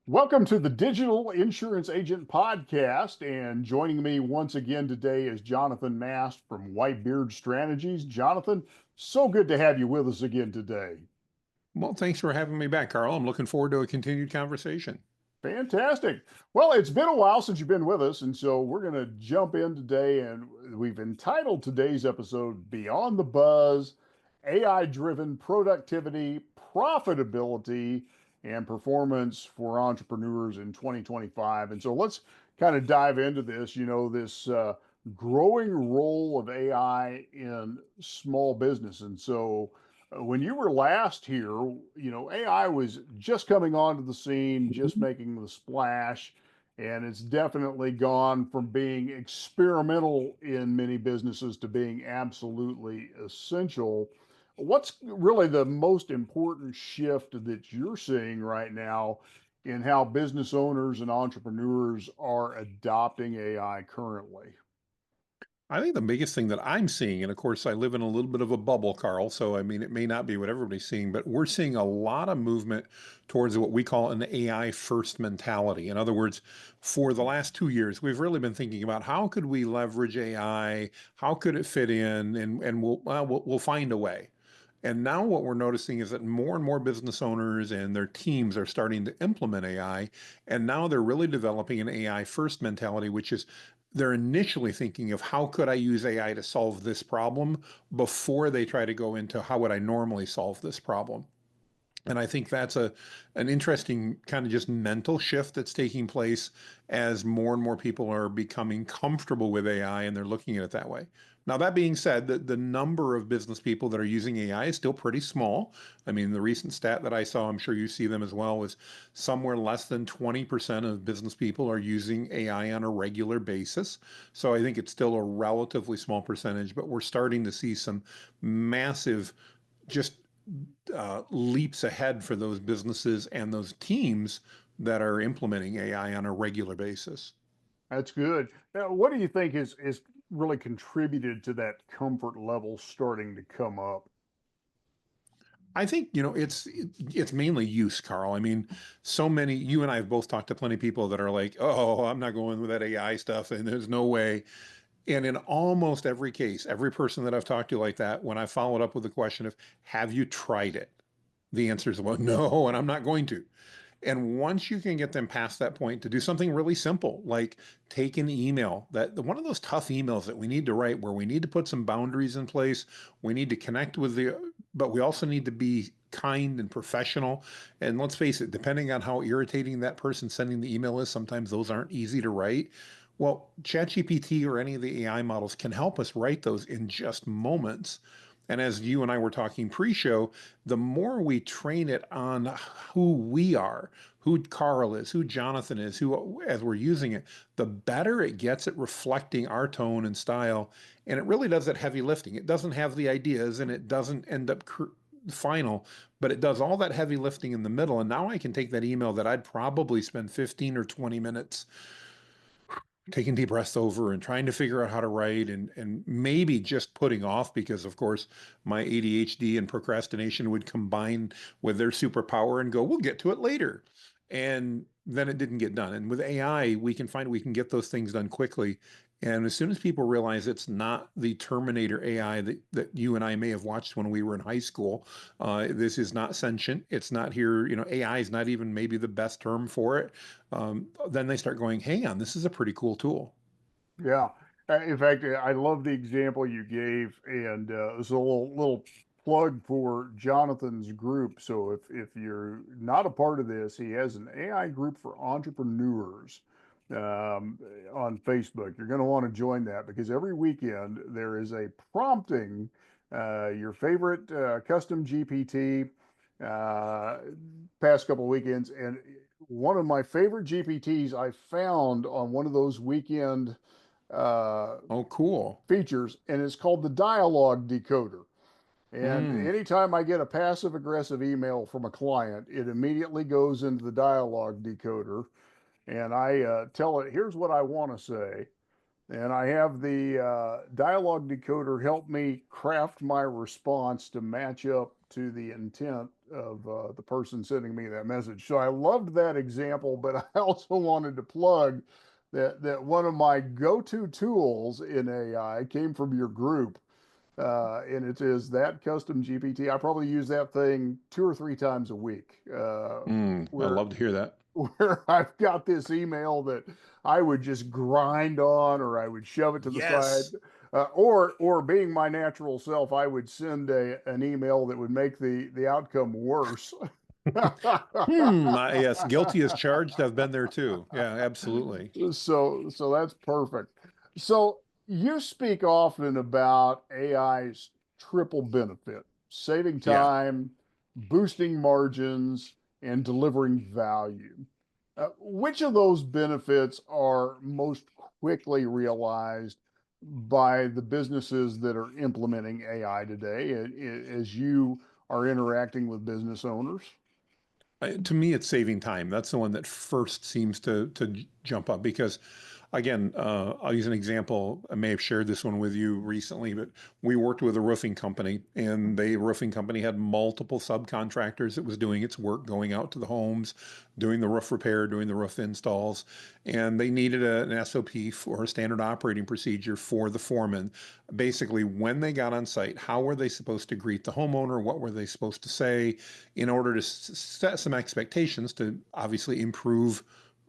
Welcome to the Digital Insurance Agent Podcast. And joining me once again today is Jonathan Mast from Whitebeard Strategies. Jonathan, so good to have you with us again today. Well, thanks for having me back, Carl. I'm looking forward to a continued conversation. Fantastic. Well, it's been a while since you've been with us, and so we're going to jump in today. And we've entitled today's episode Beyond the Buzz, AI driven productivity, profitability, and performance for entrepreneurs in 2025. And so let's kind of dive into this, this growing role of AI in small business. And so, when you were last here, AI was just coming onto the scene, just making the splash, and it's definitely gone from being experimental in many businesses to being absolutely essential. What's really the most important shift that you're seeing right now in how business owners and entrepreneurs are adopting AI currently? I think the biggest thing that I'm seeing, and of course, I live in a little bit of a bubble, Carl, so I mean, it may not be what everybody's seeing, but we're seeing a lot of movement towards what we call an AI first mentality. In other words, for the last 2 years, we've really been thinking about how could we leverage AI, how could it fit in, and we'll find a way. And now what we're noticing is that more and more business owners and their teams are starting to implement AI. And now they're really developing an AI first mentality, which is they're initially thinking of how could I use AI to solve this problem before they try to go into how would I normally solve this problem. And I think that's an interesting kind of just mental shift that's taking place as more and more people are becoming comfortable with AI and they're looking at it that way. Now, that being said, the number of business people that are using AI is still pretty small. I mean, the recent stat that I saw, I'm sure you see them as well, was somewhere less than 20% of business people are using AI on a regular basis. So I think it's still a relatively small percentage, but we're starting to see some massive just leaps ahead for those businesses and those teams that are implementing AI on a regular basis. That's good. Now, what do you think is really contributed to that comfort level starting to come up? I think, it's mainly use, Carl. I mean, so many, you and I have both talked to plenty of people that are like, oh, I'm not going with that AI stuff, and there's no way. And in almost every case, every person that I've talked to like that, when I followed up with the question of, have you tried it? The answer is, well, no, and I'm not going to. And once you can get them past that point to do something really simple, like take an email that one of those tough emails that we need to write where we need to put some boundaries in place. We need to connect with but we also need to be kind and professional. And let's face it, depending on how irritating that person sending the email is, sometimes those aren't easy to write. Well, ChatGPT or any of the AI models can help us write those in just moments. And as you and I were talking pre-show, the more we train it on who we are, who Carl is, who Jonathan is, who as we're using it, the better it gets at reflecting our tone and style. And it really does that heavy lifting. It doesn't have the ideas and it doesn't end up final, but it does all that heavy lifting in the middle. And now I can take that email that I'd probably spend 15 or 20 minutes taking deep breaths over and trying to figure out how to write and maybe just putting off because of course my ADHD and procrastination would combine with their superpower and go, we'll get to it later. And then it didn't get done. And with AI, we can find we can get those things done quickly. And as soon as people realize it's not the Terminator AI that you and I may have watched when we were in high school, this is not sentient. It's not here. AI is not even maybe the best term for it. Then they start going, hang on, this is a pretty cool tool. Yeah. In fact, I love the example you gave, and it's a little plug for Jonathan's group. So if you're not a part of this, he has an AI group for entrepreneurs on Facebook. You're going to want to join that because every weekend there is a prompting your favorite custom GPT past couple of weekends, and one of my favorite GPTs I found on one of those weekend uh, Oh, cool. features, and it's called the dialogue decoder. And Mm. anytime I get a passive aggressive email from a client, it immediately goes into the dialogue decoder, and I tell it, here's what I want to say. And I have the dialogue decoder help me craft my response to match up to the intent of the person sending me that message. So I loved that example, but I also wanted to plug that one of my go-to tools in AI came from your group, and it is that custom GPT. I probably use that thing 2 or 3 times a week, I where love to hear that. where I've got this email that I would just grind on, or I would shove it to the side, Yes. or being my natural self, I would send an email that would make the outcome worse. Yes, guilty as charged. I've been there too. Yeah, absolutely. So that's perfect. So you speak often about AI's triple benefit: saving Yeah. time, boosting margins, and delivering value. Which of those benefits are most quickly realized by the businesses that are implementing AI today, as you are interacting with business owners? To me, it's saving time. That's the one that first seems to jump up because, again, I'll use an example. I may have shared this one with you recently, but we worked with a roofing company, and the roofing company had multiple subcontractors that was doing its work, going out to the homes, doing the roof repair, doing the roof installs, and they needed an SOP for a standard operating procedure for the foreman. Basically, when they got on site, how were they supposed to greet the homeowner? What were they supposed to say in order to set some expectations to obviously improve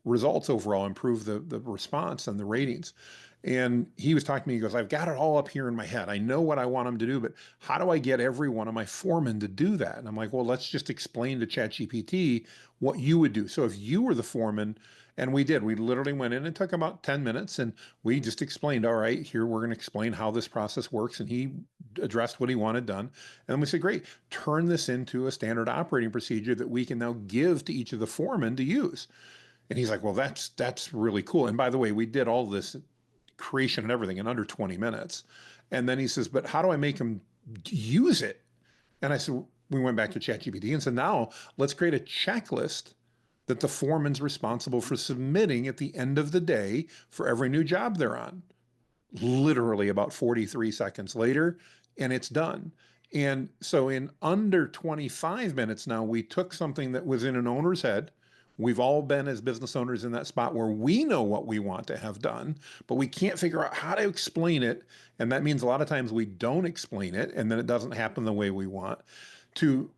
results overall, improve the response and the ratings. And he was talking to me, he goes, I've got it all up here in my head. I know what I want them to do, but how do I get every one of my foremen to do that? And I'm like, well, let's just explain to ChatGPT what you would do. So if you were the foreman, and we literally went in and took about 10 minutes and we just explained, all right, here we're going to explain how this process works. And he addressed what he wanted done. And then we said, great, turn this into a standard operating procedure that we can now give to each of the foremen to use. And he's like, well, that's really cool. And by the way, we did all this creation and everything in under 20 minutes. And then he says, but how do I make them use it? And I said, we went back to ChatGPT and said, now let's create a checklist that the foreman's responsible for submitting at the end of the day for every new job they're on. Literally about 43 seconds later, and it's done. And so in under 25 minutes now, we took something that was in an owner's head. We've all been as business owners in that spot where we know what we want to have done, but we can't figure out how to explain it. And that means a lot of times we don't explain it, and then it doesn't happen the way we want. To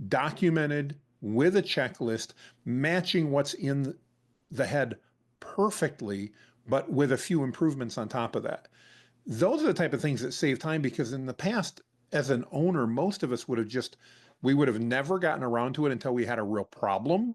documented with a checklist, matching what's in the head perfectly, but with a few improvements on top of that. Those are the type of things that save time because in the past, as an owner, most of us would have we would have never gotten around to it until we had a real problem.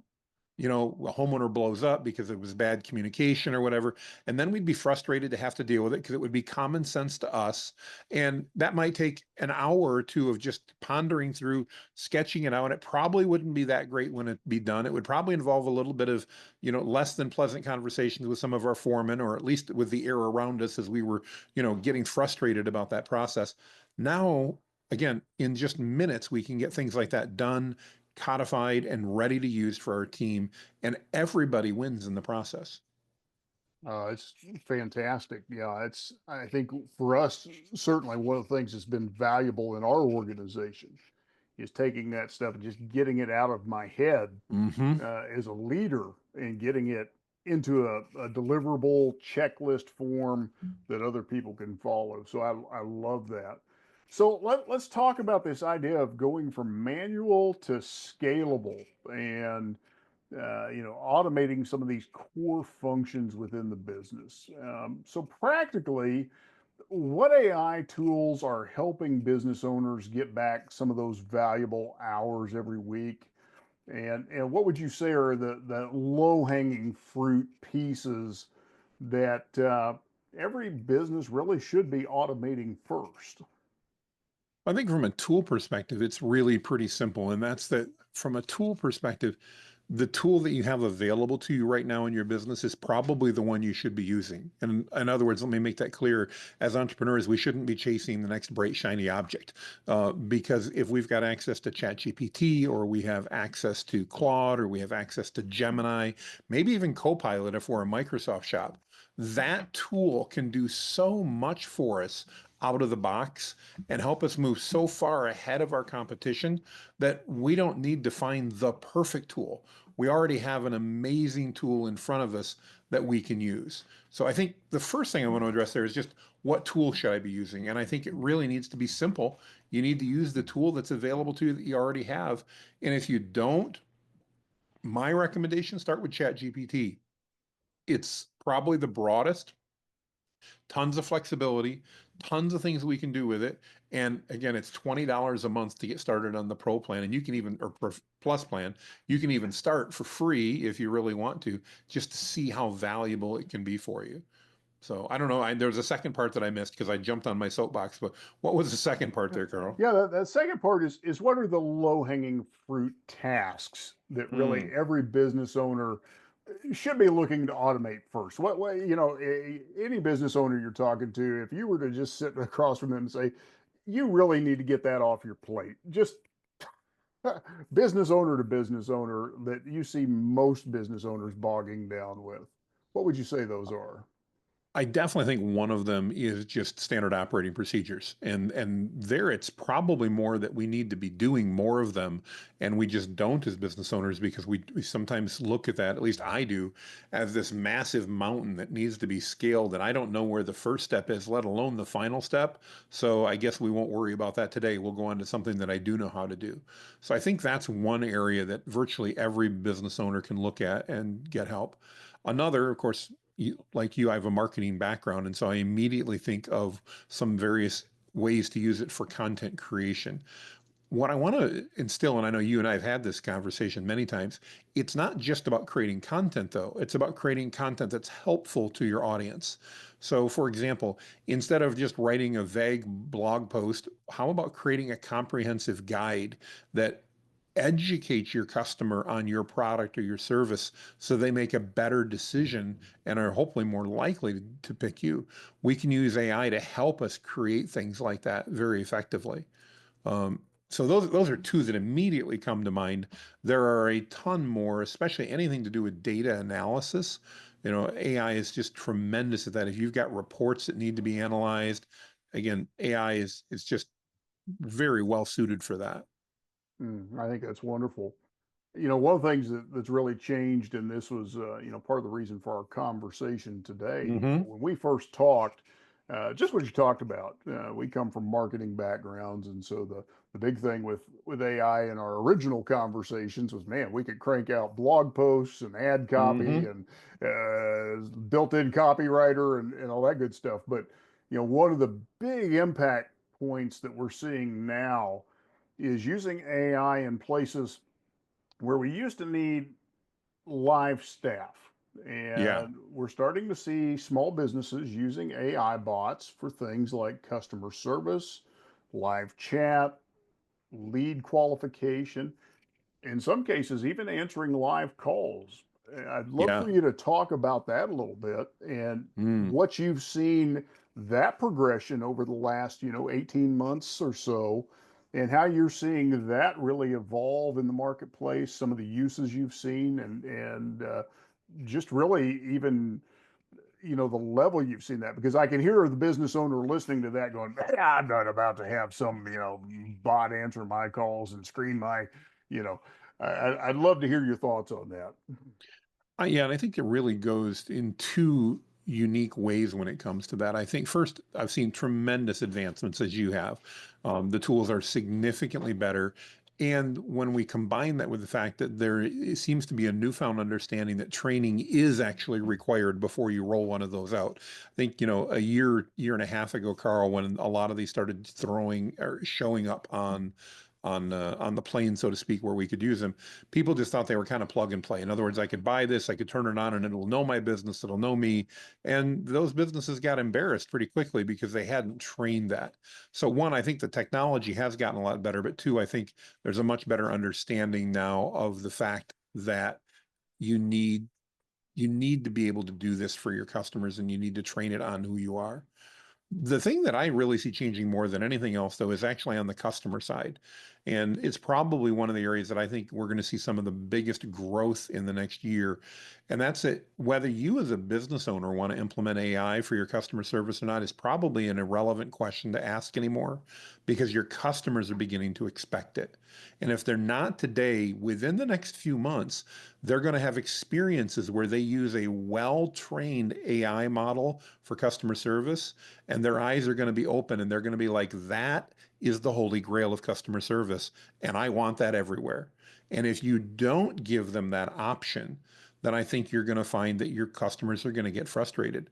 A homeowner blows up because it was bad communication or whatever. And then we'd be frustrated to have to deal with it because it would be common sense to us. And that might take an hour or two of just pondering through, sketching it out. And it probably wouldn't be that great when it be done. It would probably involve a little bit of, less than pleasant conversations with some of our foremen, or at least with the air around us as we were, getting frustrated about that process. Now, again, in just minutes, we can get things like that done, codified, and ready to use for our team, and everybody wins in the process. It's fantastic. Yeah, I think for us, certainly one of the things that's been valuable in our organization is taking that stuff and just getting it out of my head Mm-hmm. as a leader and getting it into a deliverable checklist form that other people can follow. So I love that. So let's talk about this idea of going from manual to scalable, and automating some of these core functions within the business. So practically, what AI tools are helping business owners get back some of those valuable hours every week? And what would you say are the low hanging fruit pieces that every business really should be automating first? I think from a tool perspective, it's really pretty simple. And that's that from a tool perspective, the tool that you have available to you right now in your business is probably the one you should be using. And in other words, let me make that clear. As entrepreneurs, we shouldn't be chasing the next bright, shiny object. Because if we've got access to ChatGPT, or we have access to Claude, or we have access to Gemini, maybe even Copilot if we're a Microsoft shop, that tool can do so much for us out of the box and help us move so far ahead of our competition that we don't need to find the perfect tool. We already have an amazing tool in front of us that we can use. So I think the first thing I want to address there is just what tool should I be using? And I think it really needs to be simple. You need to use the tool that's available to you that you already have. And if you don't, my recommendation, start with ChatGPT. It's probably the broadest, tons of flexibility, tons of things we can do with it. And again, it's $20 a month to get started on the Pro plan. And you can even, or Plus plan, you can even start for free if you really want to, just to see how valuable it can be for you. So I don't know. There's a second part that I missed because I jumped on my soapbox. But what was the second part there, Carl? Yeah, that second part is what are the low-hanging fruit tasks that really Mm, every business owner should be looking to automate first? What way, any business owner you're talking to, if you were to just sit across from them and say, you really need to get that off your plate, just business owner to business owner that you see most business owners bogging down with, what would you say those are? I definitely think one of them is just standard operating procedures. And there it's probably more that we need to be doing more of them. And we just don't as business owners because we sometimes look at that, at least I do, as this massive mountain that needs to be scaled. And I don't know where the first step is, let alone the final step. So I guess we won't worry about that today. We'll go on to something that I do know how to do. So I think that's one area that virtually every business owner can look at and get help. Another, of course, like you, I have a marketing background, and so I immediately think of some various ways to use it for content creation. What I want to instill, and I know you and I have had this conversation many times, it's not just about creating content, though. It's about creating content that's helpful to your audience. So, for example, instead of just writing a vague blog post, how about creating a comprehensive guide that educate your customer on your product or your service so they make a better decision and are hopefully more likely to pick you. We can use AI to help us create things like that very effectively. So those are two that immediately come to mind. There are a ton more, especially anything to do with data analysis. You know, AI is just tremendous at that. If you've got reports that need to be analyzed, again, AI is just very well suited for that. I think that's wonderful. One of the things that's really changed, and this was, part of the reason for our conversation today. Hmm. When we first talked, just what you talked about, we come from marketing backgrounds, and so the big thing with AI in our original conversations was, man, we could crank out blog posts and ad copy Hmm. and built-in copywriter and all that good stuff. But one of the big impact points that we're seeing now is using AI in places where we used to need live staff. Yeah. And we're starting to see small businesses using AI bots for things like customer service, live chat, lead qualification, in some cases, even answering live calls. I'd love Yeah. for you to talk about that a little bit and Mm. what you've seen that progression over the last, 18 months or so, and how you're seeing that really evolve in the marketplace, some of the uses you've seen, and just really even the level you've seen that, because I can hear the business owner listening to that going, "Ah, I'm not about to have some bot answer my calls and screen my you know I'd love to hear your thoughts on that." Yeah, and I think it really goes in two unique ways when it comes to that. I think first, I've seen tremendous advancements as you have. The tools are significantly better. And when we combine that with the fact that there seems to be a newfound understanding that training is actually required before you roll one of those out. I think, a year and a half ago, Carl, when a lot of these started throwing or showing up on the plane, so to speak, where we could use them, people just thought they were kind of plug and play. In other words, I could buy this, I could turn it on, and it'll know my business, it'll know me. And those businesses got embarrassed pretty quickly because they hadn't trained that. So, one, I think the technology has gotten a lot better, but two, I think there's a much better understanding now of the fact that you need you need to be able to do this for your customers and you need to train it on who you are. The thing that I really see changing more than anything else, though, is actually on the customer side. And it's probably one of the areas that I think we're going to see some of the biggest growth in the next year. And that's it. Whether you as a business owner want to implement AI for your customer service or not is probably an irrelevant question to ask anymore because your customers are beginning to expect it. And if they're not today, within the next few months, they're going to have experiences where they use a well-trained AI model for customer service, and their eyes are going to be open and they're going to be like, that is the holy grail of customer service, and I want that everywhere. And if you don't give them that option, then I think you're going to find that your customers are going to get frustrated.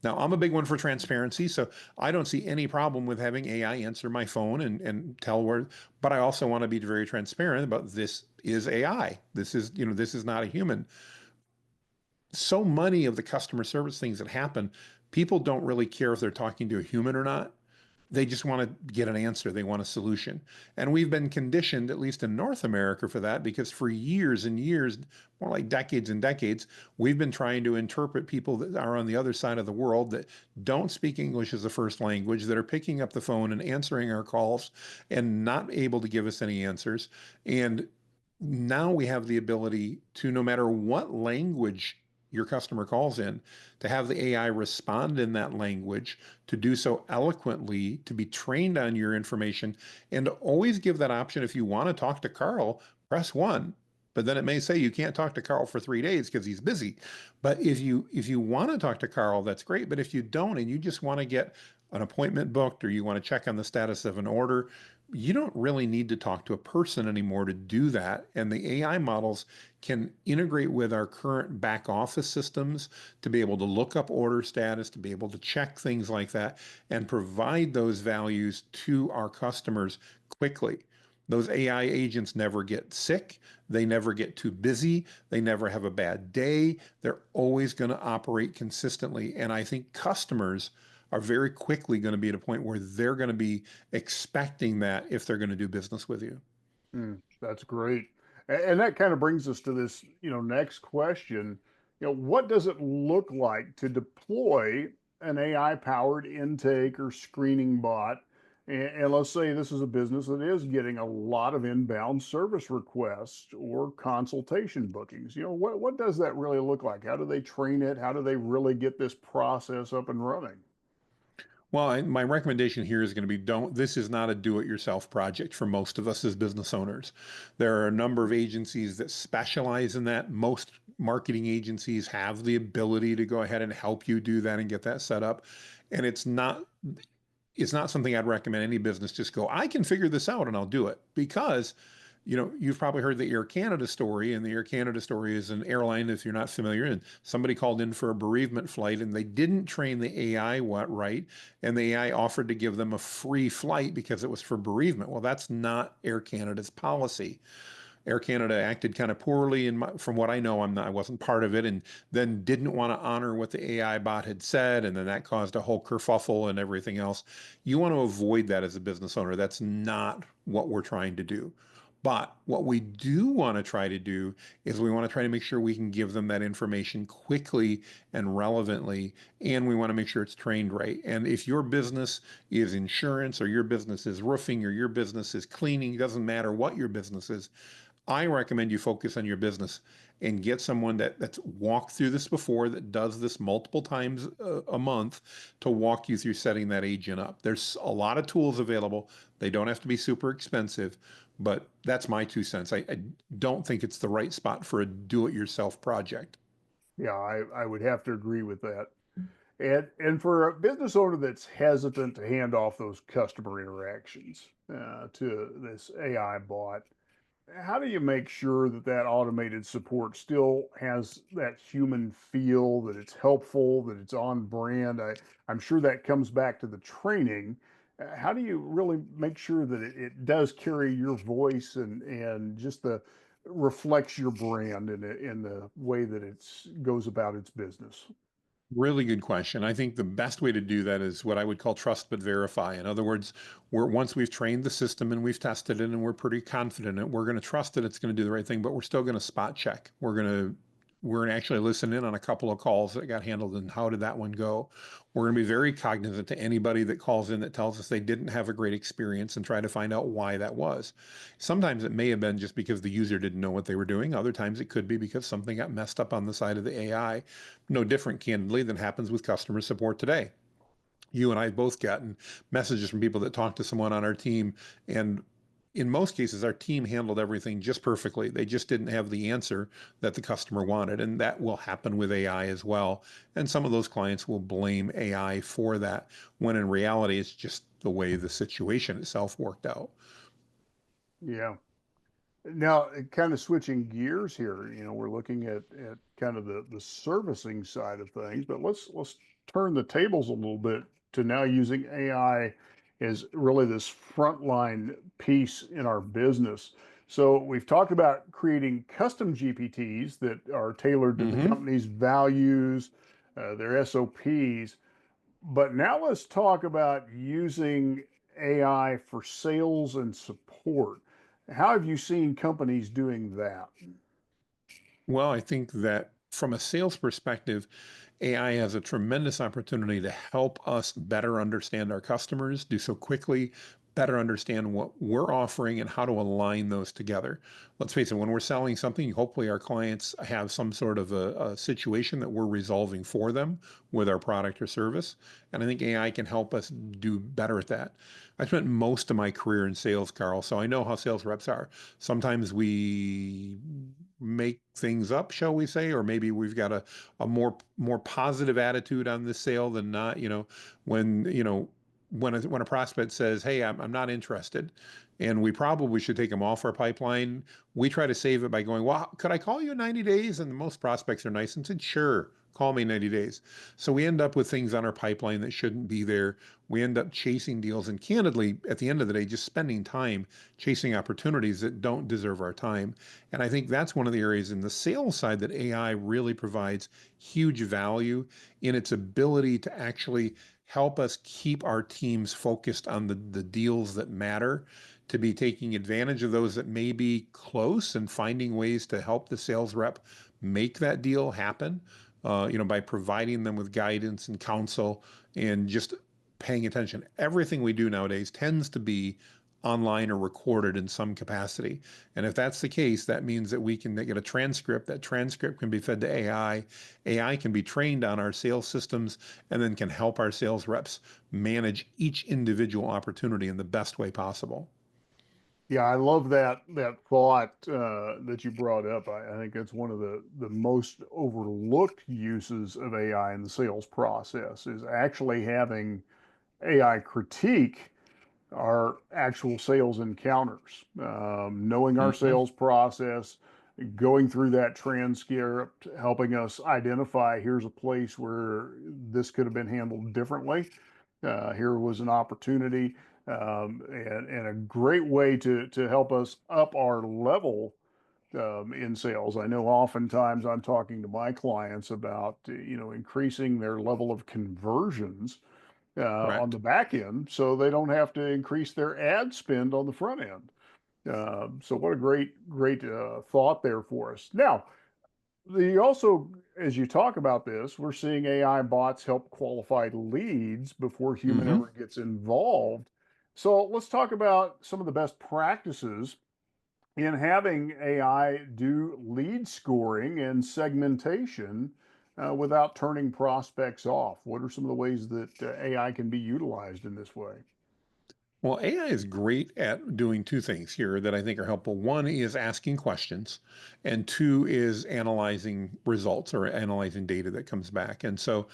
Now, I'm a big one for transparency, so I don't see any problem with having AI answer my phone and tell where, but I also want to be very transparent about this is AI. This is, this is not a human. So many of the customer service things that happen, people don't really care if they're talking to a human or not. They just want to get an answer. They want a solution. And we've been conditioned, at least in North America, for that because for years and years, more like decades and decades, we've been trying to interpret people that are on the other side of the world that don't speak English as a first language, that are picking up the phone and answering our calls and not able to give us any answers. And now we have the ability to, no matter what language your customer calls in, to have the AI respond in that language, to do so eloquently, to be trained on your information, and to always give that option. If you want to talk to Carl, press one. But then it may say you can't talk to Carl for 3 days because he's busy. But if you want to talk to Carl, that's great. But if you don't and you just want to get an appointment booked or you want to check on the status of an order, you don't really need to talk to a person anymore to do that. And the AI models can integrate with our current back office systems to be able to look up order status, to be able to check things like that, and provide those values to our customers quickly. Those AI agents never get sick. They never get too busy. They never have a bad day. They're always going to operate consistently. And I think customers are very quickly going to be at a point where they're going to be expecting that if they're going to do business with you. That's great. And that kind of brings us to this, next question. What does it look like to deploy an AI powered intake or screening bot? And let's say this is a business that is getting a lot of inbound service requests or consultation bookings. What does that really look like? How do they train it? How do they really get this process up and running? Well, my recommendation here is going to be this is not a do-it-yourself project for most of us as business owners. There are a number of agencies that specialize in that. Most marketing agencies have the ability to go ahead and help you do that and get that set up. And it's not something I'd recommend any business just go, I can figure this out and I'll do it. Because, you've probably heard the Air Canada story, and the Air Canada story is an airline, if you're not familiar, and somebody called in for a bereavement flight and they didn't train the AI right, and the AI offered to give them a free flight because it was for bereavement. Well, that's not Air Canada's policy. Air Canada acted kind of poorly, and from what I know, I wasn't part of it, and then didn't want to honor what the AI bot had said, and then that caused a whole kerfuffle and everything else. You want to avoid that as a business owner. That's not what we're trying to do. But what we do want to try to do is we want to try to make sure we can give them that information quickly and relevantly, and we want to make sure it's trained right. And if your business is insurance, or your business is roofing, or your business is cleaning, doesn't matter what your business is, I recommend you focus on your business and get someone that's walked through this before, that does this multiple times a month, to walk you through setting that agent up. There's a lot of tools available. They don't have to be super expensive, but that's my 2 cents. I don't think it's the right spot for a do-it-yourself project. Yeah, I would have to agree with that. And for a business owner that's hesitant to hand off those customer interactions to this AI bot, how do you make sure that that automated support still has that human feel, that it's helpful, that it's on brand? I'm sure that comes back to the training. How do you really make sure that it does carry your voice and just the reflects your brand in the way that it's goes about its business? Really good question. I think the best way to do that is what I would call trust but verify. In other words, once we've trained the system and we've tested it and we're pretty confident in it, we're going to trust that it's going to do the right thing, but we're still going to spot check. We're going to we're going to actually listen in on a couple of calls that got handled and how did that one go. We're going to be very cognizant to anybody that calls in that tells us they didn't have a great experience and try to find out why that was. Sometimes it may have been just because the user didn't know what they were doing. Other times it could be because something got messed up on the side of the AI. No different, candidly, than happens with customer support today. You and I have both gotten messages from people that talked to someone on our team, and in most cases, our team handled everything just perfectly. They just didn't have the answer that the customer wanted. And that will happen with AI as well. And some of those clients will blame AI for that, when in reality, it's just the way the situation itself worked out. Yeah. Now, kind of switching gears here, we're looking at kind of the servicing side of things, but let's turn the tables a little bit to now using AI as really this frontline piece in our business. So we've talked about creating custom GPTs that are tailored to the Hmm. company's values, their SOPs. But now let's talk about using AI for sales and support. How have you seen companies doing that? Well, I think that from a sales perspective, AI has a tremendous opportunity to help us better understand our customers, do so quickly, better understand what we're offering and how to align those together. Let's face it, when we're selling something, hopefully our clients have some sort of a situation that we're resolving for them with our product or service. And I think AI can help us do better at that. I spent most of my career in sales, Carl, so I know how sales reps are. Sometimes we make things up, shall we say, or maybe we've got a more positive attitude on the sale than not. When when a prospect says, "Hey, I'm not interested," and we probably should take them off our pipeline, we try to save it by going, "Well, could I call you in 90 days?" And most prospects are nice and said, "Sure. Call me in 90 days." So we end up with things on our pipeline that shouldn't be there. We end up chasing deals and candidly, at the end of the day, just spending time chasing opportunities that don't deserve our time. And I think that's one of the areas in the sales side that AI really provides huge value in its ability to actually help us keep our teams focused on the deals that matter, to be taking advantage of those that may be close and finding ways to help the sales rep make that deal happen, by providing them with guidance and counsel and just paying attention. Everything we do nowadays tends to be online or recorded in some capacity. And if that's the case, that means that we can get a transcript. That transcript can be fed to AI. AI can be trained on our sales systems and then can help our sales reps manage each individual opportunity in the best way possible. Yeah, I love that thought that you brought up. I think it's one of the most overlooked uses of AI in the sales process is actually having AI critique our actual sales encounters, knowing our Hmm. sales process, going through that transcript, helping us identify here's a place where this could have been handled differently. Here was an opportunity, and a great way to help us up our level in sales. I know oftentimes I'm talking to my clients about increasing their level of conversions on the Correct. back end so they don't have to increase their ad spend on the front end. So what a great thought there for us. Now, the also, as you talk about this, we're seeing AI bots help qualify leads before human Hmm. ever gets involved. So let's talk about some of the best practices in having AI do lead scoring and segmentation without turning prospects off. What are some of the ways that AI can be utilized in this way? Well, AI is great at doing two things here that I think are helpful. One is asking questions, and two is analyzing results or analyzing data that comes back. And so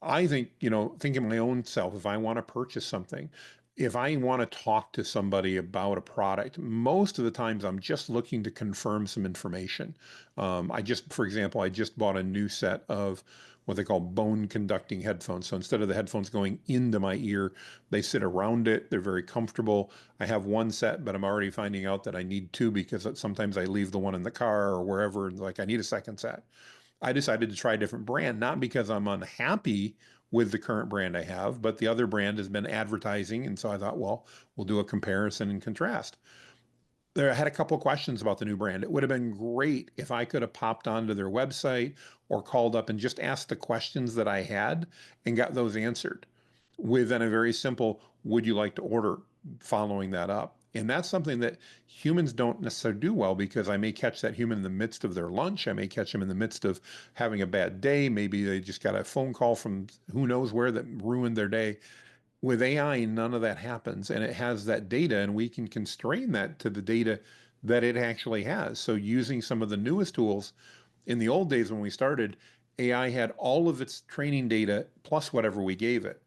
I think, thinking my own self, if I want to purchase something, if I want to talk to somebody about a product, most of the times I'm just looking to confirm some information. For example, I just bought a new set of what they call bone conducting headphones. So instead of the headphones going into my ear, they sit around it. They're very comfortable. I have one set, but I'm already finding out that I need two because sometimes I leave the one in the car or wherever, and like I need a second set. I decided to try a different brand, not because I'm unhappy with the current brand I have, but the other brand has been advertising. And so I thought, well, we'll do a comparison and contrast. I had a couple of questions about the new brand. It would have been great if I could have popped onto their website or called up and just asked the questions that I had and got those answered within a very simple, would you like to order, following that up. And that's something that humans don't necessarily do well, because I may catch that human in the midst of their lunch. I may catch them in the midst of having a bad day. Maybe they just got a phone call from who knows where that ruined their day. With AI, none of that happens, and it has that data, and we can constrain that to the data that it actually has. So using some of the newest tools, in the old days when we started, AI had all of its training data plus whatever we gave it.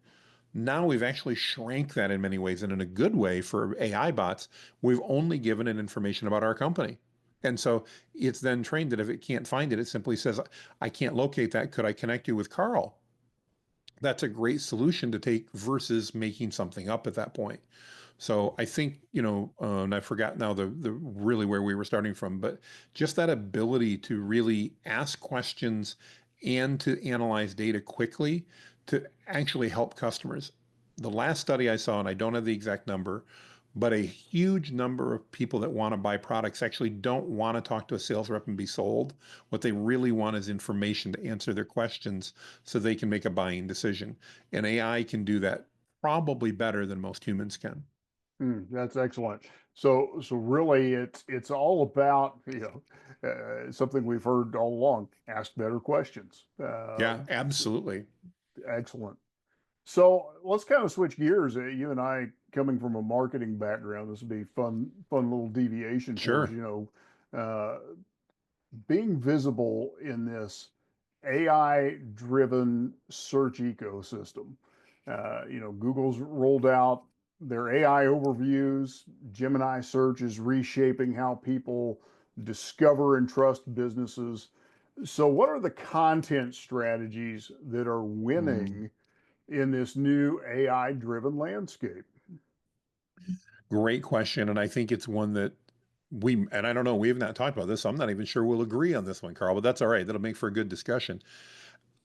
Now we've actually shrank that in many ways, and in a good way for AI bots, we've only given it information about our company. And so it's then trained that if it can't find it, it simply says, I can't locate that. Could I connect you with Carl? That's a great solution to take versus making something up at that point. So I think, and I forgot now the really where we were starting from, but just that ability to really ask questions and to analyze data quickly to actually help customers. The last study I saw, and I don't have the exact number, but a huge number of people that want to buy products actually don't want to talk to a sales rep and be sold. What they really want is information to answer their questions so they can make a buying decision. And AI can do that probably better than most humans can. That's excellent. So really, it's all about something we've heard all along: ask better questions. Yeah, absolutely. Excellent. So let's kind of switch gears. You and I, coming from a marketing background, this would be fun little deviation for us. Sure. Being visible in this AI-driven search ecosystem. Google's rolled out their AI overviews. Gemini search is reshaping how people discover and trust businesses. So, what are the content strategies that are Mm, winning in this new AI-driven landscape? great question. And I think it's one that and I don't know, we have not talked about this. So I'm not even sure we'll agree on this one, Carl, but that's all right. That'll make for a good discussion.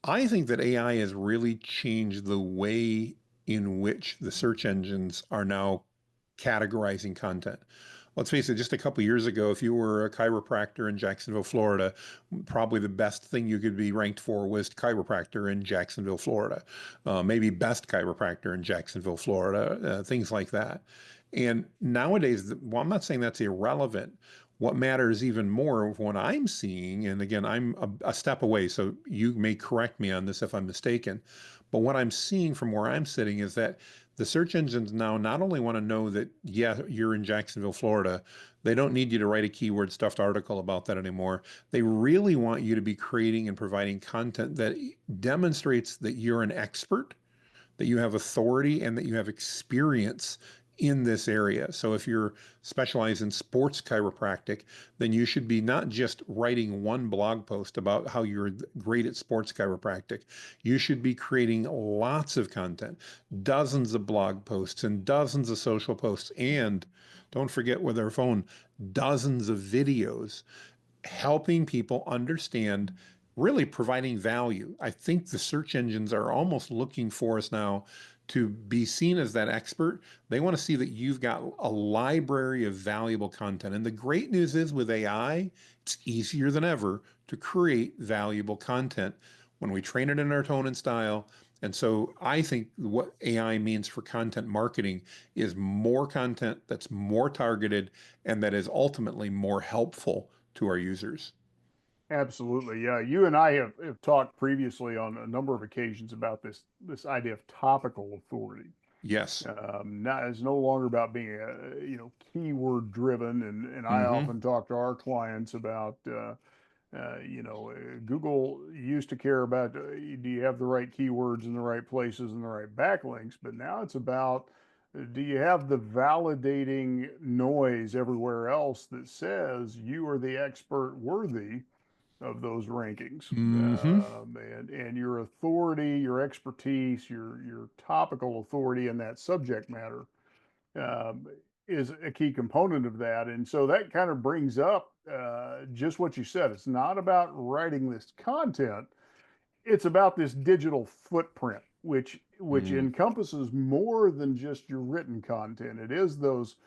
I think that AI has really changed the way in which the search engines are now categorizing content. Let's face it, just a couple years ago, if you were a chiropractor in Jacksonville, Florida, probably the best thing you could be ranked for was chiropractor in Jacksonville, Florida. Maybe best chiropractor in Jacksonville, Florida, things like that. And nowadays, well, I'm not saying that's irrelevant. What matters even more of what I'm seeing, and again, I'm a step away, so you may correct me on this if I'm mistaken, but what I'm seeing from where I'm sitting is that the search engines now not only want to know that, yeah, you're in Jacksonville, Florida, they don't need you to write a keyword stuffed article about that anymore. They really want you to be creating and providing content that demonstrates that you're an expert, that you have authority, and that you have experience in this area. So if you're specialized in sports chiropractic, then you should be not just writing one blog post about how you're great at sports chiropractic. You should be creating lots of content, dozens of blog posts and dozens of social posts, and don't forget with our phone, dozens of videos helping people understand, really providing value. I think the search engines are almost looking for us now to be seen as that expert. They want to see that you've got a library of valuable content. And the great news is with AI, it's easier than ever to create valuable content when we train it in our tone and style. And so I think what AI means for content marketing is more content that's more targeted and that is ultimately more helpful to our users. Absolutely. Yeah. You and I have talked previously on a number of occasions about this idea of topical authority. Yes. Not, it's no longer about being keyword driven, and I Hmm. often talk to our clients about Google used to care about do you have the right keywords in the right places and the right backlinks, but now it's about do you have the validating noise everywhere else that says you are the expert worthy of those rankings, Hmm. and your authority, your expertise, your topical authority in that subject matter um, is a key component of that. And so that kind of brings up just what you said. It's not about writing this content; it's about this digital footprint, which Mm. encompasses more than just your written content. It is those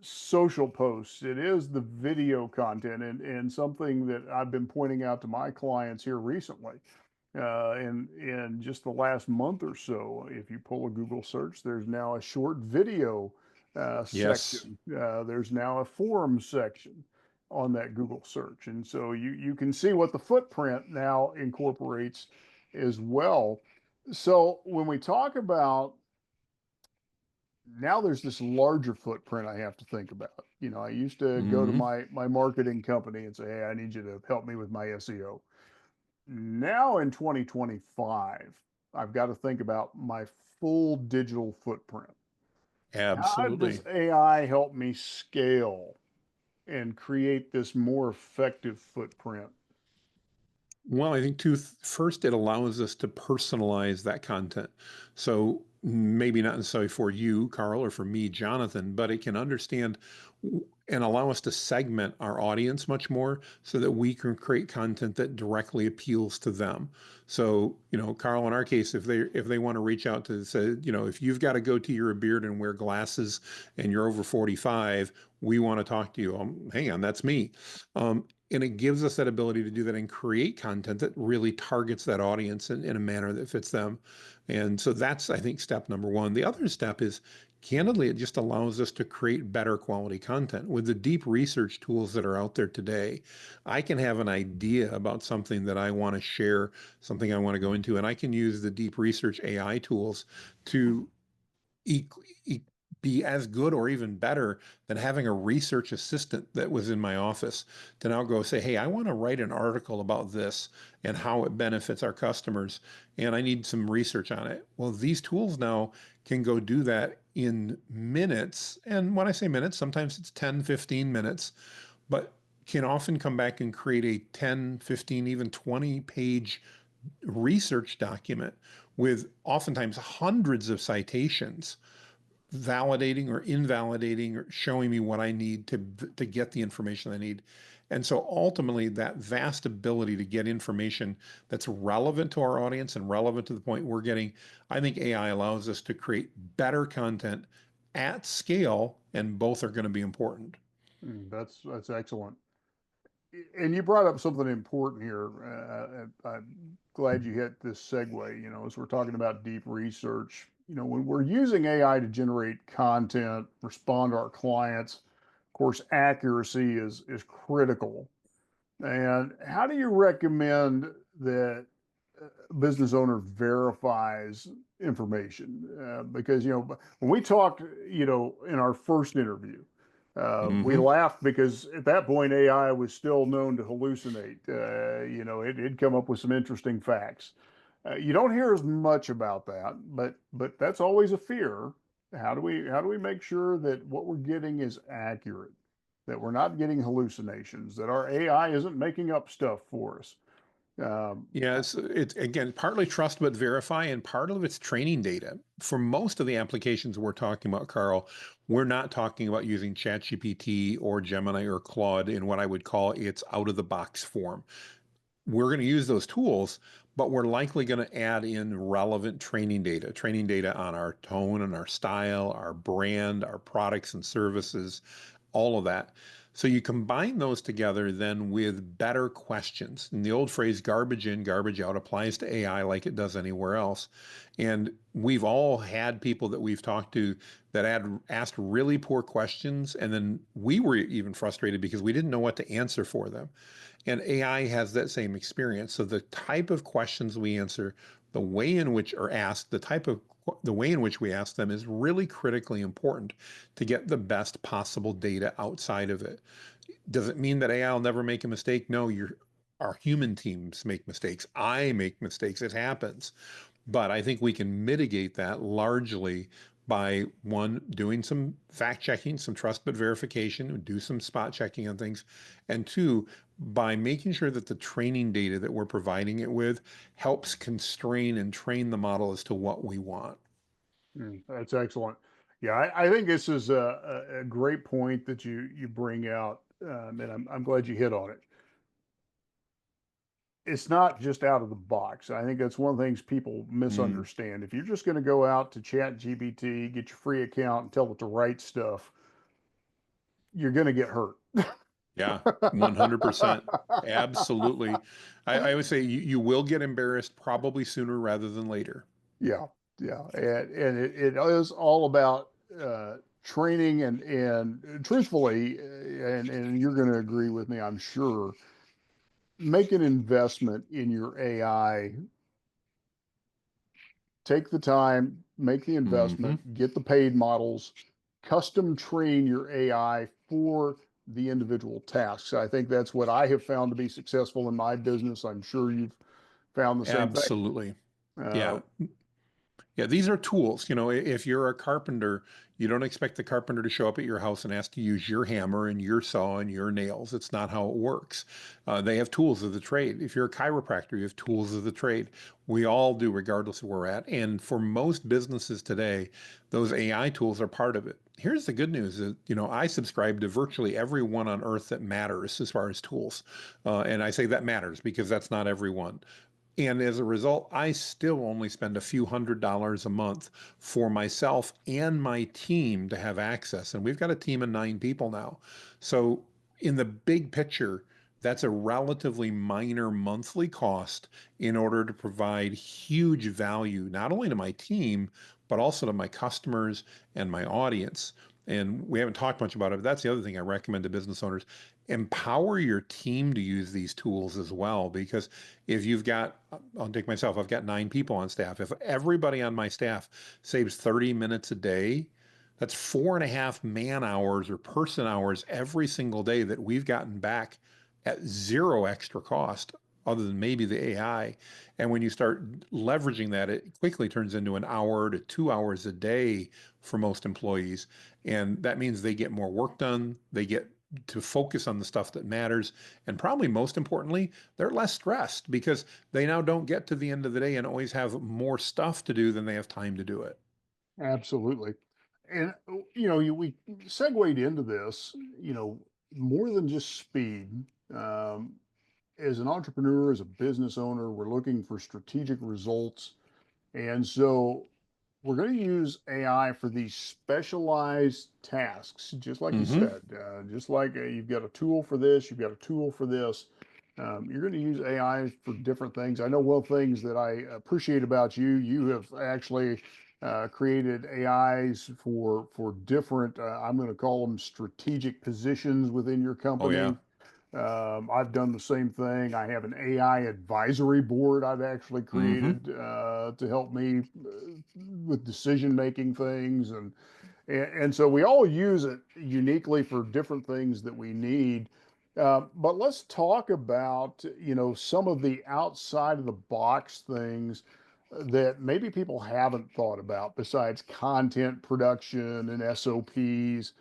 social posts. It is the video content, and something that I've been pointing out to my clients here recently. In just the last month or so, if you pull a Google search, there's now a short video Yes. section. There's now a forum section on that Google search, and so you can see what the footprint now incorporates as well. So when we talk about now there's this larger footprint I have to think about. I used to go to Hmm. my marketing company and say, "Hey, I need you to help me with my SEO." Now in 2025, I've got to think about my full digital footprint. How does Absolutely. AI help me scale and create this more effective footprint? Well, I think first, it allows us to personalize that content. So maybe not necessarily for you, Carl, or for me, Jonathan, but it can understand and allow us to segment our audience much more so that we can create content that directly appeals to them. So, Carl, in our case, if they want to reach out to say, if you've got a goatee or a beard and wear glasses and you're over 45, we want to talk to you. Hang on, that's me. And it gives us that ability to do that and create content that really targets that audience in a manner that fits them. And so that's, I think, step number one. The other step is, candidly, it just allows us to create better quality content. With the deep research tools that are out there today, I can have an idea about something that I want to share, something I want to go into, and I can use the deep research AI tools to e- e- be as good or even better than having a research assistant that was in my office to now go say, hey, I want to write an article about this and how it benefits our customers, and I need some research on it. Well, these tools now can go do that in minutes. And when I say minutes, sometimes it's 10, 15 minutes, but can often come back and create a 10, 15, even 20-page research document with oftentimes hundreds of citations validating or invalidating or showing me what I need to get the information I need. And so ultimately, that vast ability to get information that's relevant to our audience and relevant to the point we're getting, I think AI allows us to create better content at scale, and both are going to be important. That's excellent. And you brought up something important here. I'm glad you hit this segue. As we're talking about deep research, when we're using AI to generate content, respond to our clients, of course, accuracy is critical. And how do you recommend that a business owner verifies information? Because when we talked, in our first interview, we Hmm. laughed because at that point AI was still known to hallucinate. It'd come up with some interesting facts. You don't hear as much about that, but that's always a fear. How do we make sure that what we're getting is accurate, that we're not getting hallucinations, that our AI isn't making up stuff for us? Um, Yeah, it's again partly trust but verify, and part of it's training data. For most of the applications we're talking about, Carl, we're not talking about using ChatGPT or Gemini or Claude in what I would call its out of the box form. We're going to use those tools, but we're likely going to add in relevant training data on our tone and our style, our brand, our products and services, all of that. So you combine those together then with better questions. And the old phrase garbage in, garbage out applies to AI like it does anywhere else. And we've all had people that we've talked to that had asked really poor questions. And then we were even frustrated because we didn't know what to answer for them. And AI has that same experience. So the type of questions we answer, the way in which are asked, the way in which we ask them is really critically important to get the best possible data outside of it. Does it mean that AI will never make a mistake? No, our human teams make mistakes. I make mistakes. It happens. But I think we can mitigate that largely by one, doing some fact checking, some trust but verification, do some spot checking on things, and two, by making sure that the training data that we're providing it with helps constrain and train the model as to what we want. that's excellent. Yeah, I think this is a great point that you bring out, and I'm glad you hit on it. It's not just out of the box. I think that's one of the things people Mm. misunderstand. If you're just going to go out to Chat GPT, get your free account, and tell it to write stuff, you're going to get hurt. Yeah, 100%. Absolutely. I would say you will get embarrassed probably sooner rather than later. Yeah, yeah, and it is all about training and truthfully, and you're going to agree with me, I'm sure. Make an investment in your AI. Take the time, make the Hmm. investment, get the paid models, custom train your AI for the individual tasks. I think that's what I have found to be successful in my business. I'm sure you've found the same thing. Absolutely. Uh, Yeah. Yeah, these are tools. If you're a carpenter, you don't expect the carpenter to show up at your house and ask to use your hammer and your saw and your nails. It's not how it works. They have tools of the trade. If you're a chiropractor, you have tools of the trade. We all do, regardless of where we're at. And for most businesses today, those AI tools are part of it. Here's the good news is, I subscribe to virtually everyone on earth that matters as far as tools. And I say that matters because that's not everyone. And as a result, I still only spend a few $100s a month for myself and my team to have access. And we've got a team of 9 people now. So, in the big picture, that's a relatively minor monthly cost in order to provide huge value, not only to my team, but also to my customers and my audience. And we haven't talked much about it, but that's the other thing I recommend to business owners. Empower your team to use these tools as well, because if you've got, I'll take myself, I've got 9 people on staff. If everybody on my staff saves 30 minutes a day, that's 4.5 man hours or person hours every single day that we've gotten back at zero extra cost, other than maybe the AI. And when you start leveraging that, it quickly turns into an hour to 2 hours a day for most employees. And that means they get more work done, they get to focus on the stuff that matters. And probably most importantly, they're less stressed because they now don't get to the end of the day and always have more stuff to do than they have time to do it. Absolutely. And we segued into this, more than just speed. Um, as an entrepreneur, as a business owner, we're looking for strategic results. And so we're going to use AI for these specialized tasks, just like you Hmm. said. Just like you've got a tool for this, you've got a tool for this. You're going to use AI for different things. I know one of the things that I appreciate about you, you have actually created AIs for different, I'm going to call them strategic positions within your Oh, yeah. company. I've done the same thing. I have an AI advisory board I've actually Hmm. created to help me with decision making things, and so we all use it uniquely for different things that we need. But let's talk about some of the outside of the box things that maybe people haven't thought about besides content production and SOPs.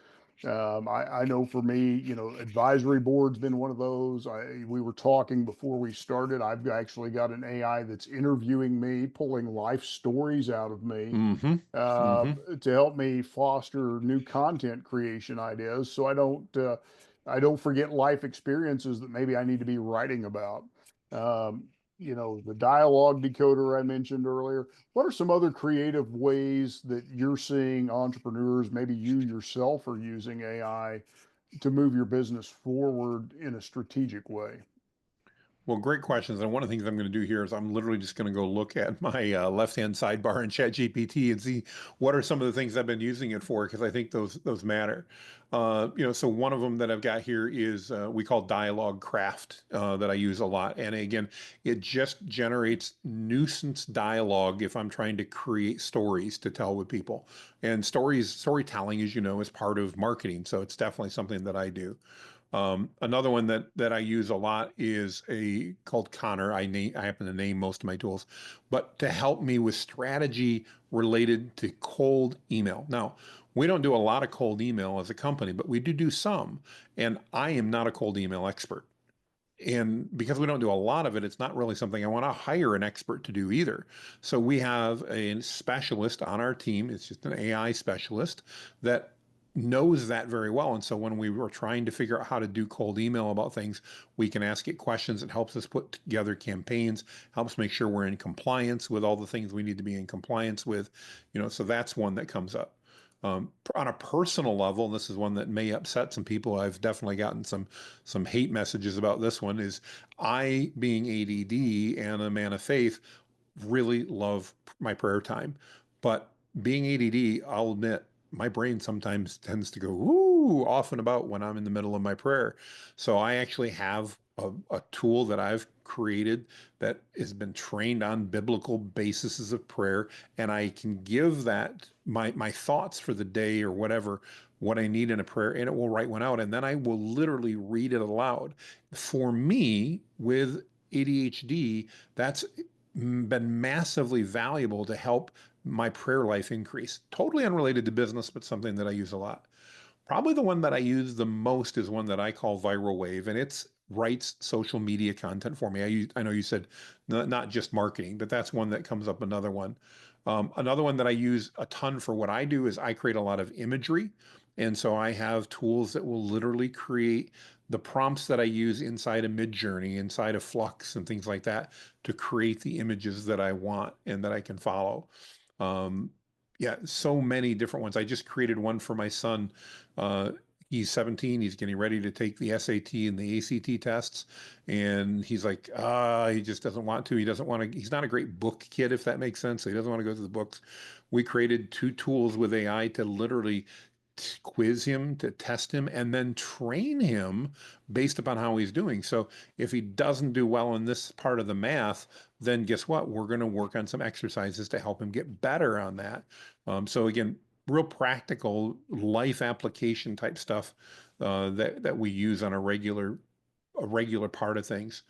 I know for me, advisory board's been one of those. We were talking before we started. I've actually got an AI that's interviewing me, pulling life stories out of me Hmm. Hmm. to help me foster new content creation ideas, so I don't forget life experiences that maybe I need to be writing about. Um, the dialogue decoder I mentioned earlier. What are some other creative ways that you're seeing entrepreneurs, maybe you yourself are using AI to move your business forward in a strategic way? Well, great questions. And one of the things I'm going to do here is I'm literally just going to go look at my left-hand sidebar in ChatGPT and see what are some of the things I've been using it for, because I think those matter. So one of them that I've got here is we call Dialogue Craft that I use a lot. And again, it just generates nuisance dialogue if I'm trying to create stories to tell with people. And storytelling, as you know, is part of marketing. So it's definitely something that I do. Another one that I use a lot is a called Connor. I happen to name most of my tools, but to help me with strategy related to cold email. Now, we don't do a lot of cold email as a company, but we do some. And I am not a cold email expert. And because we don't do a lot of it, it's not really something I want to hire an expert to do either. So we have a specialist on our team. It's just an AI specialist that knows that very well. And so when we were trying to figure out how to do cold email about things, we can ask it questions. It helps us put together campaigns, helps make sure we're in compliance with all the things we need to be in compliance with. So that's one that comes up. On a personal level, and this is one that may upset some people. I've definitely gotten some hate messages about this one. Is I, being ADD and a man of faith, really love my prayer time, but being ADD, I'll admit, my brain sometimes tends to go woo off and about when I'm in the middle of my prayer. So I actually have a tool that I've created that has been trained on biblical bases of prayer, and I can give that my thoughts for the day or whatever what I need in a prayer, and it will write one out, and then I will literally read it aloud. For me, with ADHD, that's been massively valuable to help my prayer life increase. Totally unrelated to business, but something that I use a lot. Probably the one that I use the most is one that I call Viral Wave, and it's writes social media content for me. I know you said not just marketing, but that's one that comes up. Another one. Another one that I use a ton for what I do is I create a lot of imagery. And so I have tools that will literally create the prompts that I use inside of Midjourney, inside of Flux, and things like that to create the images that I want and that I can follow. Um, yeah, so many different ones. I just created one for my son. Uh, he's 17. He's getting ready to take the SAT and the ACT tests. And he's like, he just doesn't want to. He doesn't want to. He's not a great book kid, if that makes sense. So he doesn't want to go through the books. We created two tools with AI to literally quiz him, to test him, and then train him based upon how he's doing. So if he doesn't do well in this part of the math, then guess what? We're going to work on some exercises to help him get better on that. So again, real practical life application type stuff that we use on a regular part of things.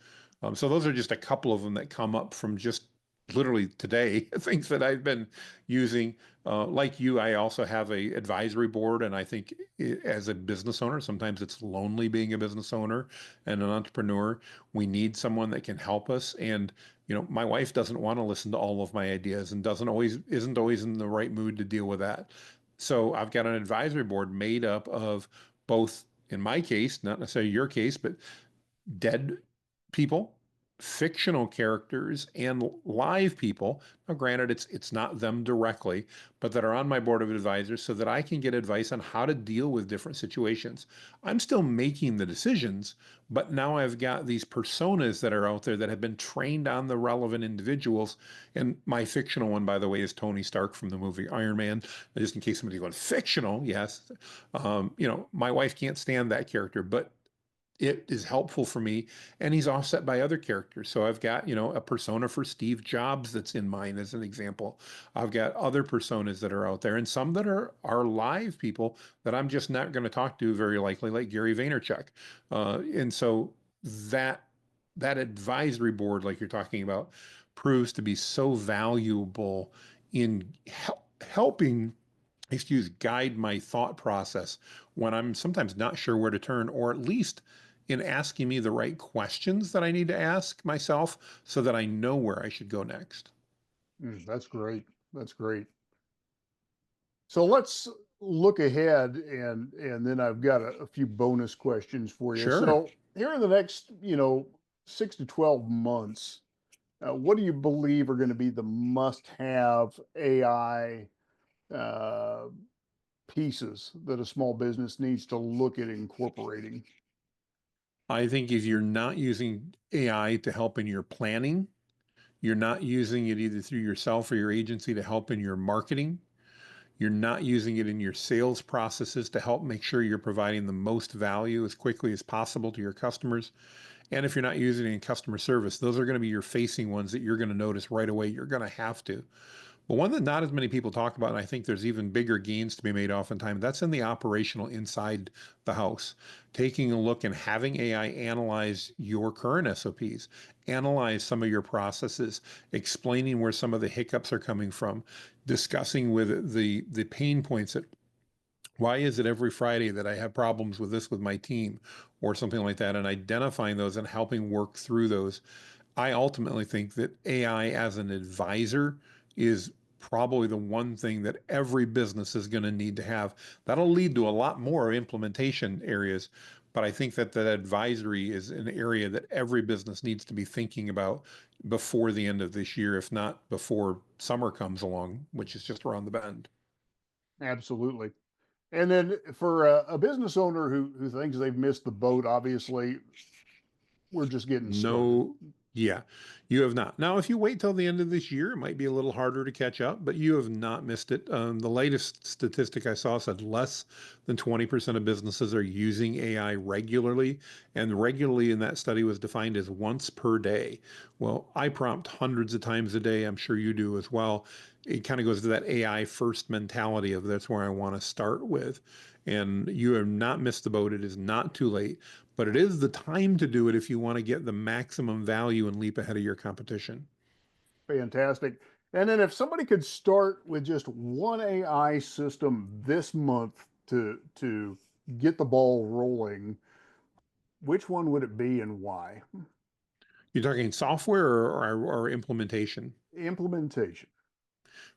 So those are just a couple of them that come up from just literally today, things that I've been using. Like you, I also have a advisory board, and I think as a business owner, sometimes it's lonely being a business owner and an entrepreneur. We need someone that can help us. And my wife doesn't want to listen to all of my ideas and isn't always in the right mood to deal with that. So I've got an advisory board made up of both, in my case, not necessarily your case, but dead people, fictional characters, and live people. Now, granted, it's not them directly, but that are on my board of advisors so that I can get advice on how to deal with different situations. I'm still making the decisions, but now I've got these personas that are out there that have been trained on the relevant individuals. And my fictional one, by the way, is Tony Stark from the movie Iron Man. Just in case somebody's going, fictional, yes. My wife can't stand that character, but it is helpful for me, and he's offset by other characters. So I've got a persona for Steve Jobs that's in mine as an example. I've got other personas that are out there, and some that are live people that I'm just not going to talk to very likely, like Gary Vaynerchuk. And so that that advisory board, like you're talking about, proves to be so valuable in helping, guide my thought process when I'm sometimes not sure where to turn, or at least in asking me the right questions that I need to ask myself so that I know where I should go next. That's great. That's great. So let's look ahead, and then I've got a few bonus questions for you. Sure. So here in the next, 6 to 12 months, what do you believe are going to be the must-have AI uh, pieces that a small business needs to look at incorporating? I think if you're not using AI to help in your planning, you're not using it either through yourself or your agency to help in your marketing, you're not using it in your sales processes to help make sure you're providing the most value as quickly as possible to your customers. And if you're not using it in customer service, those are going to be your facing ones that you're going to notice right away. You're going to have to. But one that not as many people talk about, and I think there's even bigger gains to be made oftentimes, that's in the operational inside the house. Taking a look and having AI analyze your current SOPs, analyze some of your processes, explaining where some of the hiccups are coming from, discussing with the pain points that why is it every Friday that I have problems with this with my team or something like that, and identifying those and helping work through those. I ultimately think that AI as an advisor is probably the one thing that every business is going to need to have. That'll lead to a lot more implementation areas, but I think that that advisory is an area that every business needs to be thinking about before the end of this year, if not before summer comes along, which is just around the bend. Absolutely. And then for a business owner who thinks they've missed the boat, obviously we're just getting started. No, yeah, you have not. Now, if you wait till the end of this year, it might be a little harder to catch up, but you have not missed it. The latest statistic I saw said less than 20% of businesses are using AI regularly, and regularly in that study was defined as once per day. Well, I prompt hundreds of times a day. I'm sure you do as well. It kind of goes to that AI first mentality of that's where I want to start with. And you have not missed the boat. It is not too late, but it is the time to do it if you want to get the maximum value and leap ahead of your competition. Fantastic. And then if somebody could start with just one AI system this month to get the ball rolling, which one would it be and why? You're talking software or implementation. Implementation.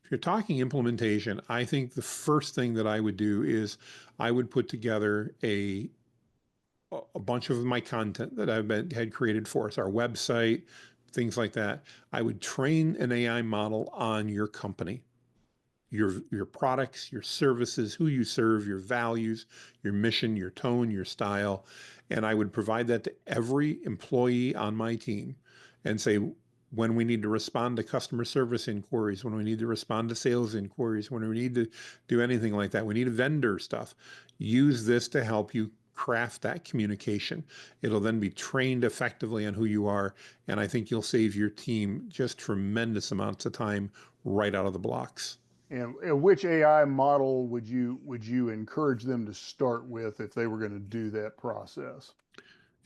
If you're talking implementation, I think the first thing that I would do is I would put together a bunch of my content that had created for us, our website, things like that. I would train an AI model on your company, your products, your services, who you serve, your values, your mission, your tone, your style, and I would provide that to every employee on my team and say when we need to respond to customer service inquiries, when we need to respond to sales inquiries, when we need to do anything like that, we need vendor stuff. Use this to help you craft that communication. It'll then be trained effectively on who you are, and I think you'll save your team just tremendous amounts of time right out of the blocks. And which AI model would you encourage them to start with if they were going to do that process?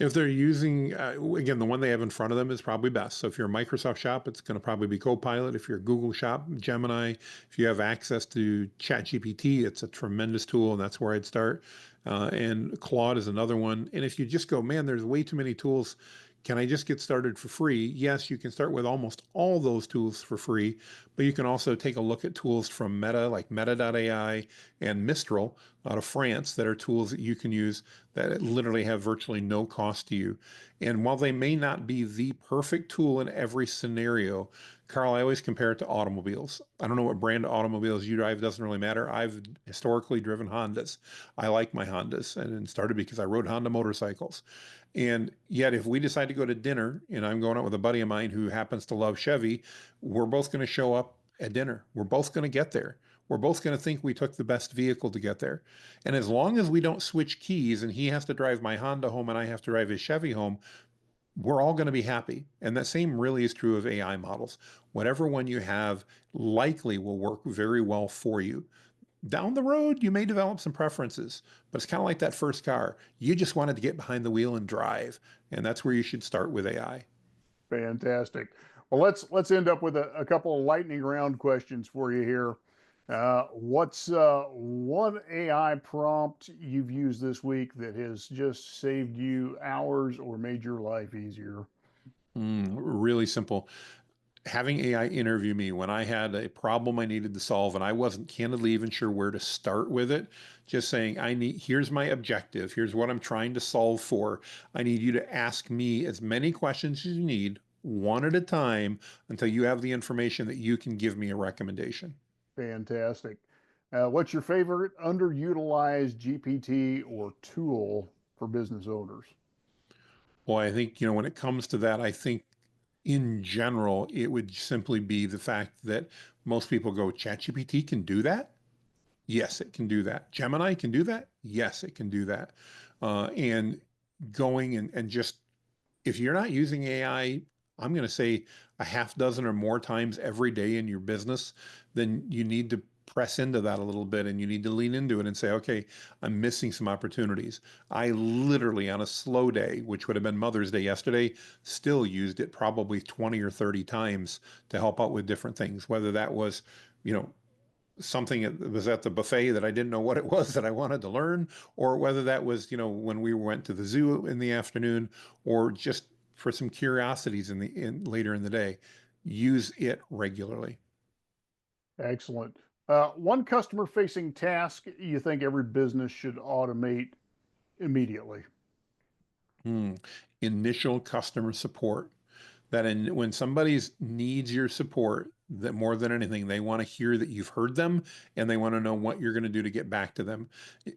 If they're using, again, the one they have in front of them is probably best. So if you're a Microsoft shop, it's going to probably be Copilot. If you're a Google shop, Gemini. If you have access to ChatGPT, it's a tremendous tool, and that's where I'd start. And Claude is another one. And if you just go, man, there's way too many tools. Can I just get started for free? Yes, you can start with almost all those tools for free, but you can also take a look at tools from Meta, like Meta.ai and Mistral out of France, that are tools that you can use that literally have virtually no cost to you. And while they may not be the perfect tool in every scenario, Carl, I always compare it to automobiles. I don't know what brand of automobiles you drive, doesn't really matter. I've historically driven Hondas. I like my Hondas, and it started because I rode Honda motorcycles. And yet, if we decide to go to dinner, and I'm going out with a buddy of mine who happens to love Chevy, we're both going to show up at dinner. We're both going to get there. We're both going to think we took the best vehicle to get there. And as long as we don't switch keys and he has to drive my Honda home and I have to drive his Chevy home, we're all going to be happy. And that same really is true of AI models. Whatever one you have likely will work very well for you. Down the road, you may develop some preferences, but it's kind of like that first car. You just wanted to get behind the wheel and drive. And that's where you should start with AI. Fantastic. Well, let's end up with a couple of lightning round questions for you here. What's one AI prompt you've used this week that has just saved you hours or made your life easier? Really simple. Having AI interview me when I had a problem I needed to solve and I wasn't candidly even sure where to start with it, just saying, here's my objective, here's what I'm trying to solve for. I need you to ask me as many questions as you need, one at a time, until you have the information that you can give me a recommendation. Fantastic. What's your favorite underutilized GPT or tool for business owners? Well, I think, when it comes to that, I think in general, it would simply be the fact that most people go, ChatGPT can do that? Yes, it can do that. Gemini can do that? Yes, it can do that. And going and just, if you're not using AI, I'm going to say a half dozen or more times every day in your business, then you need to press into that a little bit and you need to lean into it and say, okay, I'm missing some opportunities. I literally, on a slow day, which would have been Mother's Day yesterday, still used it probably 20 or 30 times to help out with different things, whether that was, you know, something that was at the buffet that I didn't know what it was that I wanted to learn, or whether that was, when we went to the zoo in the afternoon, or just for some curiosities in later in the day. Use it regularly. Excellent. One customer facing task you think every business should automate immediately? Hmm. Initial customer support. that when somebody needs your support, that more than anything, they want to hear that you've heard them and they want to know what you're going to do to get back to them.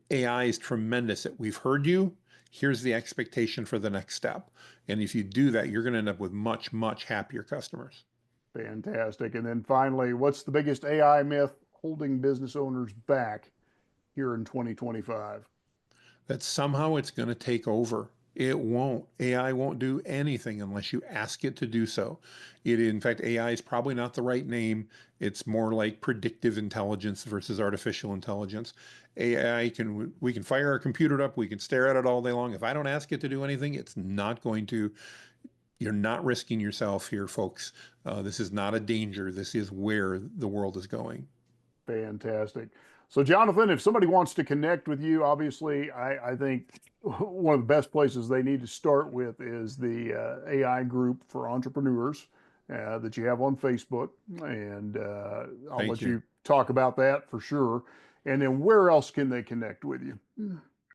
AI is tremendous at we've heard you. Here's the expectation for the next step. And if you do that, you're going to end up with much, much happier customers. Fantastic. And then finally, what's the biggest AI myth holding business owners back here in 2025? That somehow it's going to take over. It won't. AI won't do anything unless you ask it to do so. In fact, AI is probably not the right name. It's more like predictive intelligence versus artificial intelligence. We can fire our computer up, we can stare at it all day long. If I don't ask it to do anything, it's not going to. You're not risking yourself here, folks. This is not a danger. This is where the world is going. Fantastic. So, Jonathan, if somebody wants to connect with you, obviously, I think one of the best places they need to start with is the AI group for entrepreneurs that you have on Facebook. And I'll Thank let you. you talk about that for sure. And then where else can they connect with you?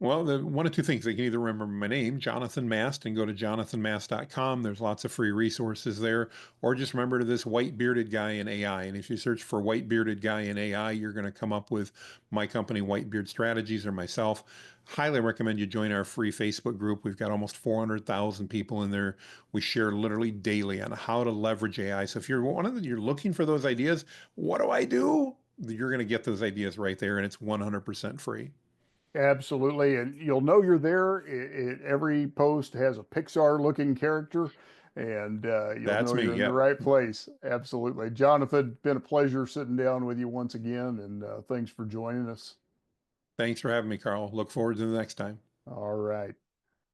Well, one of two things. They can either remember my name, Jonathan Mast, and go to jonathanmast.com. There's lots of free resources there. Or just remember this white bearded guy in AI. And if you search for white bearded guy in AI, you're going to come up with my company, Whitebeard Strategies, or myself. Highly recommend you join our free Facebook group. We've got almost 400,000 people in there. We share literally daily on how to leverage AI. So if you're looking for those ideas, what do I do? You're going to get those ideas right there, and it's 100% free. Absolutely. And you'll know you're there. Every post has a Pixar looking character, and you'll That's know me. you're in the Yep. right place. Absolutely. Jonathan, been a pleasure sitting down with you once again, and thanks for joining us. Thanks for having me, Carl. Look forward to the next time. All right.